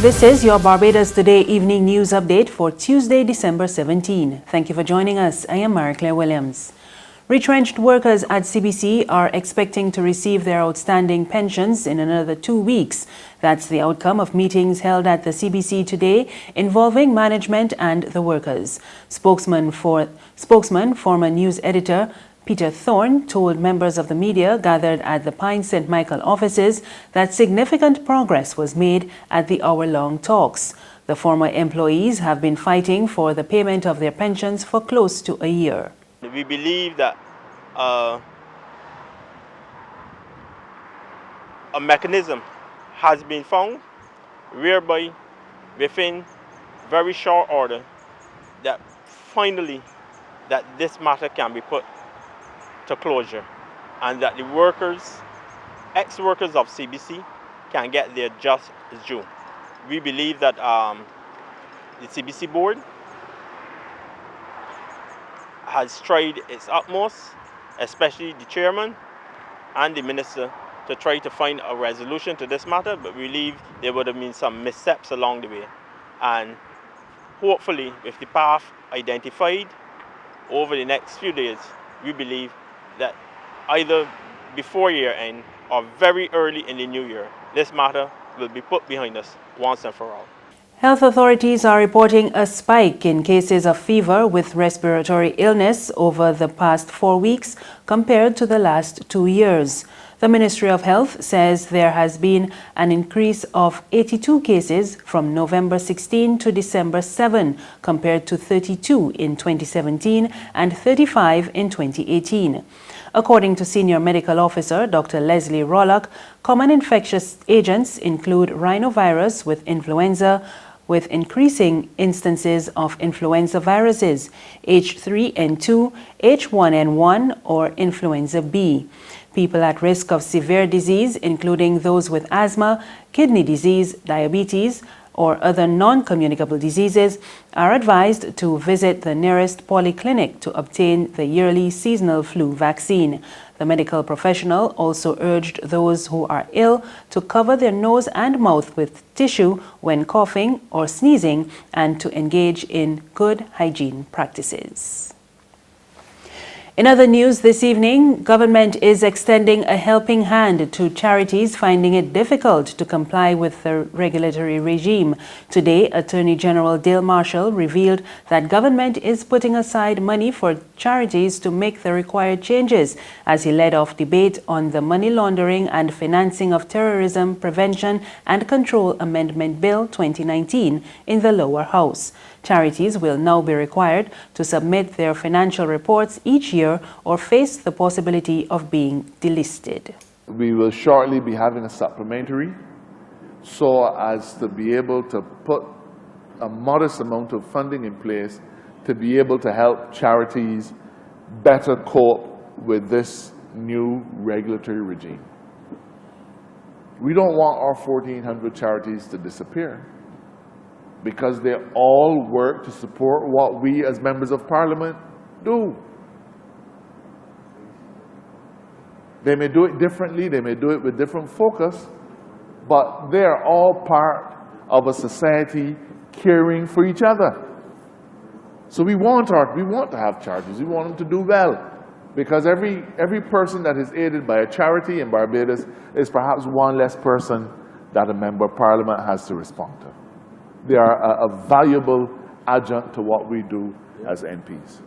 This is your Barbados Today Evening News Update for Tuesday, December 17. Thank you for joining us. I am Marie-Claire Williams. Retrenched workers at CBC are expecting to receive their outstanding pensions in another 2 weeks. That's the outcome of meetings held at the CBC today involving management and the workers. Spokesman, former news editor Peter Thorne, told members of the media gathered at the Pine St. Michael offices that significant progress was made at the hour-long talks. The former employees have been fighting for the payment of their pensions for close to a year. We believe that a mechanism has been found whereby within very short order that finally that this matter can be put to closure and that the workers, ex-workers of CBC can get their just due. We believe that the CBC board has tried its utmost, especially the chairman and the minister, to try to find a resolution to this matter, but we believe there would have been some missteps along the way. And hopefully, with the path identified over the next few days, we believe that either before year end or very early in the new year, this matter will be put behind us once and for all. Health authorities are reporting a spike in cases of fever with respiratory illness over the past 4 weeks compared to the last 2 years. The Ministry of Health says there has been an increase of 82 cases from November 16 to December 7 compared to 32 in 2017 and 35 in 2018. According to Senior Medical Officer Dr. Leslie Rollock, common infectious agents include rhinovirus with influenza, with increasing instances of influenza viruses, H3N2, H1N1, or influenza B. People at risk of severe disease, including those with asthma, kidney disease, diabetes, or other non-communicable diseases, are advised to visit the nearest polyclinic to obtain the yearly seasonal flu vaccine. The medical professional also urged those who are ill to cover their nose and mouth with tissue when coughing or sneezing and to engage in good hygiene practices. In other news this evening, government is extending a helping hand to charities finding it difficult to comply with the regulatory regime. Today, Attorney General Dale Marshall revealed that government is putting aside money for charities to make the required changes as he led off debate on the Money Laundering and Financing of Terrorism Prevention and Control Amendment Bill 2019 in the lower house. Charities will now be required to submit their financial reports each year or face the possibility of being delisted. We will shortly be having a supplementary so as to be able to put a modest amount of funding in place to be able to help charities better cope with this new regulatory regime. We don't want our 1,400 charities to disappear, because they all work to support what we as members of parliament do. They may do it differently, they may do it with different focus, but they're all part of a society caring for each other. So we want to have charities, we want them to do well, because every person that is aided by a charity in Barbados is perhaps one less person that a member of parliament has to respond to. They are a valuable adjunct to what we do as MPs.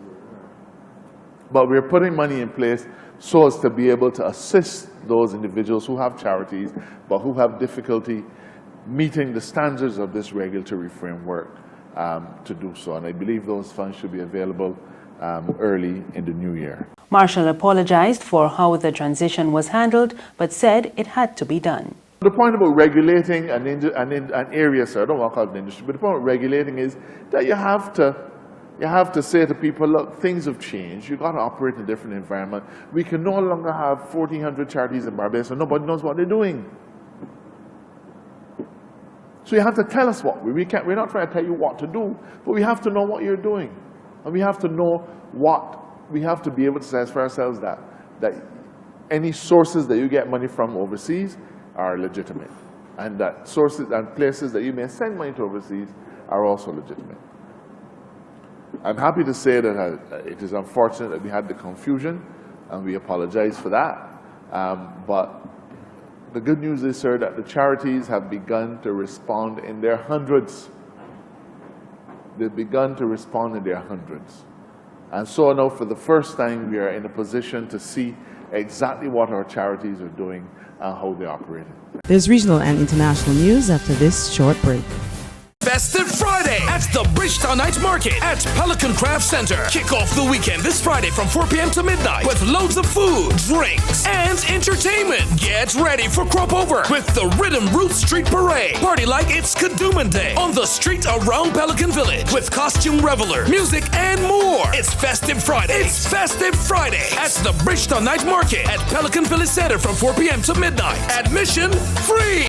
But we're putting money in place so as to be able to assist those individuals who have charities, but who have difficulty meeting the standards of this regulatory framework to do so. And I believe those funds should be available early in the new year. Marshall apologized for how the transition was handled, but said it had to be done. The point about regulating an area, sir, I don't want to call it an industry, but the point about regulating is that you have to say to people, look, things have changed. You've got to operate in a different environment. We can no longer have 1,400 charities in Barbados and nobody knows what they're doing. So you have to tell us what. We're not trying to tell you what to do, but we have to know what you're doing. And we have to know what, we have to be able to say for ourselves that any sources that you get money from overseas are legitimate. and that sources and places that you may send money to overseas are also legitimate. I'm happy to say that it is unfortunate that we had the confusion, and we apologize for that. But the good news is, sir, that the charities have begun to respond in their hundreds. They've begun to respond in their hundreds. And so now, for the first time, we are in a position to see exactly what our charities are doing and how they operate. There's regional and international news after this short break. Festive Friday at the Bridgetown Night Market at Pelican Craft Center. Kick off the weekend this Friday from 4 p.m. to midnight with loads of food, drinks, and entertainment. Get ready for Crop Over with the Rhythm Roots Street Parade. Party like it's Kadooman Day on the street around Pelican Village with costume reveler, music, and more. It's Festive Friday. It's Festive Friday at the Bridgetown Night Market at Pelican Village Center from 4 p.m. to midnight. Admission free.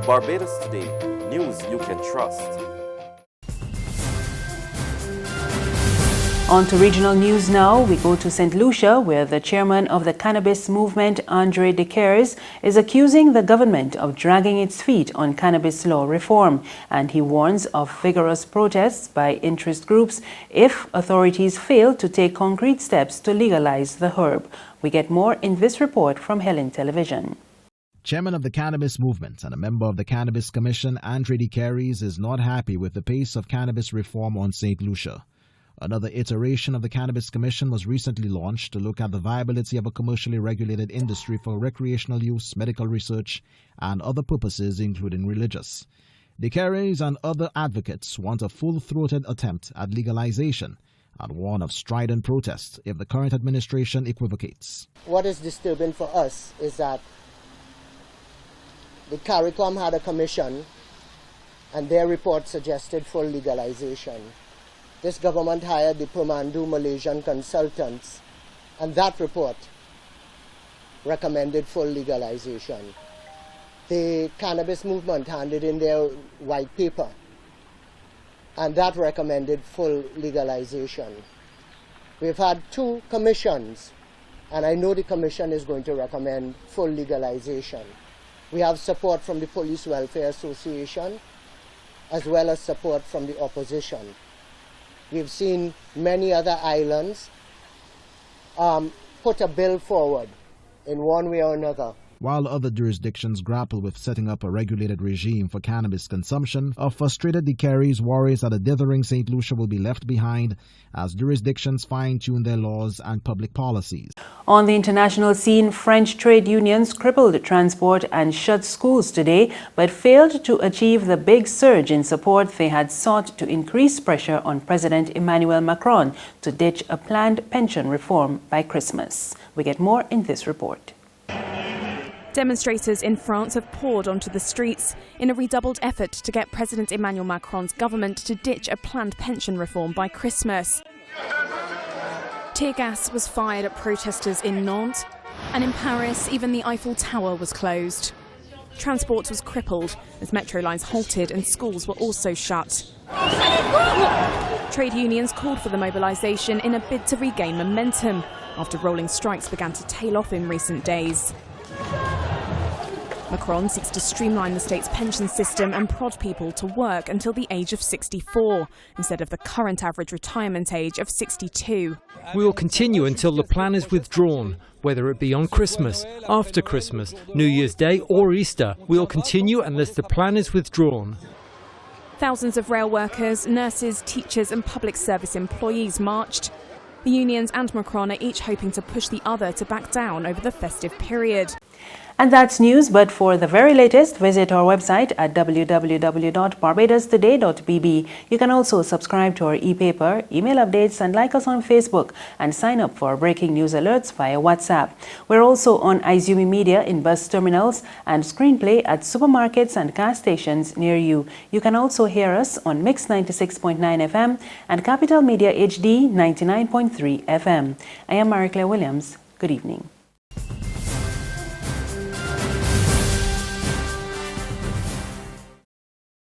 Barbados Today, news you can trust. On to regional news now. We go to St. Lucia, where the chairman of the cannabis movement, Andre De Caires, is accusing the government of dragging its feet on cannabis law reform, and he warns of vigorous protests by interest groups if authorities fail to take concrete steps to legalize the herb. We get more in this report from Helen Television. Chairman of the cannabis movement and a member of the Cannabis Commission, Andre De Caires, is not happy with the pace of cannabis reform on St. Lucia. Another iteration of the Cannabis Commission was recently launched to look at the viability of a commercially regulated industry for recreational use, medical research, and other purposes, including religious. De Caires and other advocates want a full-throated attempt at legalization and warn of strident protests if the current administration equivocates. What is disturbing for us is that the CARICOM had a commission, and their report suggested full legalization. This government hired the Pemandu Malaysian consultants, and that report recommended full legalization. The cannabis movement handed in their white paper, and that recommended full legalization. We've had two commissions, and I know the commission is going to recommend full legalization. We have support from the Police Welfare Association, as well as support from the opposition. We've seen many other islands put a bill forward in one way or another. While other jurisdictions grapple with setting up a regulated regime for cannabis consumption, a frustrated De Caires worries that a dithering St. Lucia will be left behind as jurisdictions fine-tune their laws and public policies. On the international scene, French trade unions crippled transport and shut schools today, but failed to achieve the big surge in support they had sought to increase pressure on President Emmanuel Macron to ditch a planned pension reform by Christmas. We get more in this report. Demonstrators in France have poured onto the streets in a redoubled effort to get President Emmanuel Macron's government to ditch a planned pension reform by Christmas. Tear gas was fired at protesters in Nantes, and in Paris, even the Eiffel Tower was closed. Transport was crippled as metro lines halted and schools were also shut. Trade unions called for the mobilisation in a bid to regain momentum after rolling strikes began to tail off in recent days. Macron seeks to streamline the state's pension system and prod people to work until the age of 64, instead of the current average retirement age of 62. We will continue until the plan is withdrawn, whether it be on Christmas, after Christmas, New Year's Day or Easter. We will continue unless the plan is withdrawn. Thousands of rail workers, nurses, teachers and public service employees marched. The unions and Macron are each hoping to push the other to back down over the festive period. And that's news, but for the very latest, visit our website at www.barbadostoday.bb. You can also subscribe to our e-paper, email updates, and like us on Facebook, and sign up for breaking news alerts via WhatsApp. We're also on Izumi Media in bus terminals and Screenplay at supermarkets and gas stations near you. You can also hear us on Mix 96.9 FM and Capital Media HD 99.3 FM. I am Marie Claire Williams. Good evening.